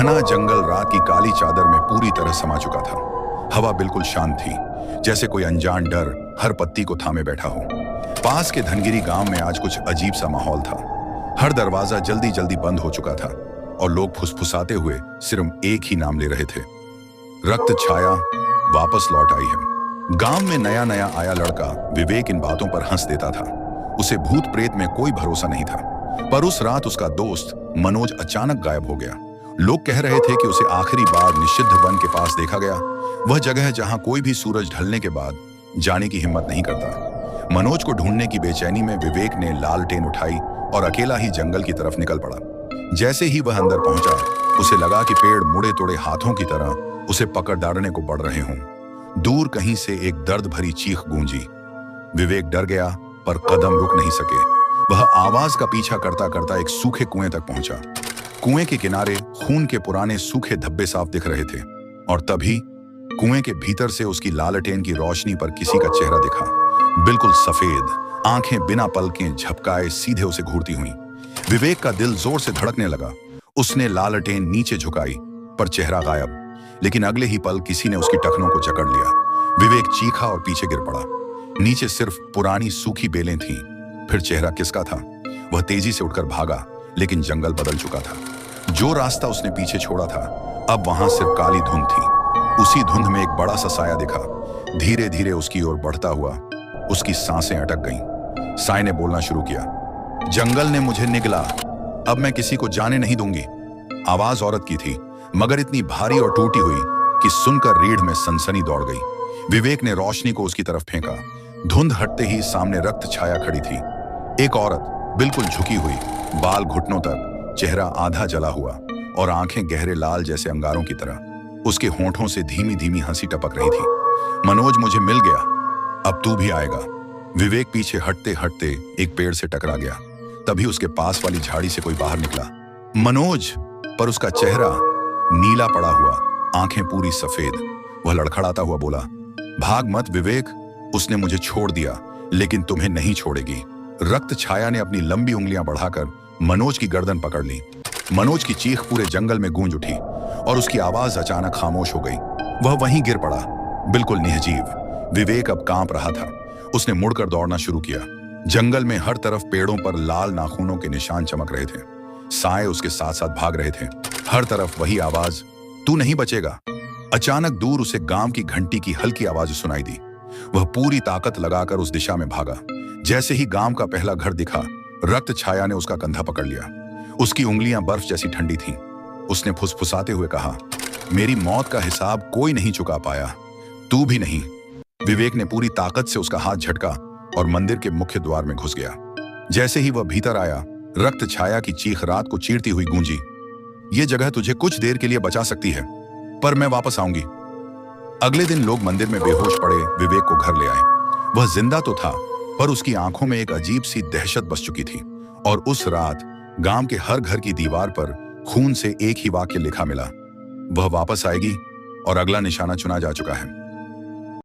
घना जंगल रात की काली चादर में पूरी तरह समा चुका था। हवा बिल्कुल शांत थी, जैसे कोई अनजान डर हर पत्ती को थामे बैठा हो। पास के धनगिरी गांव में आज कुछ अजीब सा माहौल था। हर दरवाजा जल्दी जल्दी बंद हो चुका था और लोग फुसफुसाते हुए सिर्फ एक ही नाम ले रहे थे, रक्त छाया वापस लौट आई है। गांव में नया नया आया लड़का विवेक इन बातों पर हंस देता था। उसे भूत प्रेत में कोई भरोसा नहीं था, पर उस रात उसका दोस्त मनोज अचानक गायब हो गया। लोग कह रहे थे कि उसे आखिरी बार निषिद्ध वन के पास देखा गया, वह जगह है जहां कोई भी सूरज ढलने के बाद जाने की हिम्मत नहीं करता। मनोज को ढूंढने की बेचैनी में विवेक ने लालटेन उठाई और अकेला ही जंगल की तरफ निकल पड़ा। जैसे ही वह अंदर पहुंचा, उसे लगा कि पेड़ मुड़े तोड़े हाथों की तरह उसे पकड़ डालने को बढ़ रहे हों। दूर कहीं से एक दर्द भरी चीख गूंजी। विवेक डर गया, पर कदम रुक नहीं सके। वह आवाज का पीछा करता करता एक सूखे कुएं तक पहुंचा। कुएं के किनारे खून के पुराने सूखे धब्बे साफ दिख रहे थे, और तभी कुएं के भीतर से उसकी लालटेन की रोशनी पर किसी का चेहरा दिखा। बिल्कुल सफेद, आंखें बिना पलकें झपकाए सीधे उसे घूरती हुई। विवेक का दिल जोर से धड़कने लगा। उसने लालटेन नीचे झुकाई, पर चेहरा गायब। लेकिन अगले ही पल किसी ने उसकी टखनों को जकड़ लिया। विवेक चीखा और पीछे गिर पड़ा। नीचे सिर्फ पुरानी सूखी बेलें थीं। फिर चेहरा किसका था? वह तेजी से उठकर भागा, लेकिन जंगल बदल चुका था। जो रास्ता उसने पीछे छोड़ा था, अब वहां सिर्फ काली धुंध थी। उसी धुंध में एक बड़ा सा साया दिखा, धीरे धीरे उसकी ओर बढ़ता हुआ। उसकी सांसें अटक गईं। साय ने बोलना शुरू किया, जंगल ने मुझे निगला, अब मैं किसी को जाने नहीं दूंगी। आवाज औरत की थी, मगर इतनी भारी और टूटी हुई कि सुनकर रीढ़ में सनसनी दौड़ गई। विवेक ने रोशनी को उसकी तरफ फेंका। धुंध हटते ही सामने रक्त छाया खड़ी थी। एक औरत, बिल्कुल झुकी हुई, बाल घुटनों तक, चेहरा आधा जला हुआ और आंखें गहरे लाल जैसे अंगारों की तरह। उसके होंठों से धीमी धीमी हंसी टपक रही थी। मनोज, मुझे मिल गया, अब तू भी आएगा। विवेक पीछे हटते हटते एक पेड़ से टकरा गया। तभी उसके पास वाली झाड़ी से कोई बाहर निकला। मनोज, पर उसका चेहरा नीला पड़ा हुआ, आंखें पूरी सफेद। वह लड़खड़ाता हुआ बोला, भाग मत विवेक, उसने मुझे छोड़ दिया, लेकिन तुम्हें नहीं छोड़ेगी। रक्त छाया ने अपनी लंबी उंगलियां बढ़ाकर मनोज की गर्दन पकड़ ली। मनोज की चीख पूरे जंगल में गूंज उठी और उसकी आवाज अचानक खामोश हो गई। वह वहीं गिर पड़ा, बिल्कुल निर्जीव। विवेक अब कांप रहा था। उसने मुड़कर दौड़ना शुरू किया। जंगल में हर तरफ पेड़ों पर लाल नाखूनों के निशान चमक रहे थे। साए उसके साथ साथ भाग रहे थे। हर तरफ वही आवाज, तू नहीं बचेगा। अचानक दूर उसे गांव की घंटी की हल्की आवाज सुनाई दी। वह पूरी ताकत लगाकर उस दिशा में भागा। जैसे ही गांव का पहला घर दिखा, रक्त छाया ने उसका कंधा पकड़ लिया। उसकी उंगलियां बर्फ जैसी ठंडी थीं। उसने फुसफुसाते हुए कहा, मेरी मौत का हिसाब कोई नहीं चुका पाया, तू भी नहीं। विवेक ने पूरी ताकत से उसका हाथ झटका और मंदिर के मुख्य द्वार में घुस गया। जैसे ही वह भीतर आया, रक्त छाया की चीख रात को चीरती हुई गूंजी, ये जगह तुझे कुछ देर के लिए बचा सकती है, पर मैं वापस आऊंगी। अगले दिन लोग मंदिर में बेहोश पड़े विवेक को घर ले आए। वह जिंदा तो था, पर उसकी आंखों में एक अजीब सी दहशत बस चुकी थी। और उस रात गांव के हर घर की दीवार पर खून से एक ही वाक्य लिखा मिला, वह वापस आएगी, और अगला निशाना चुना जा चुका है।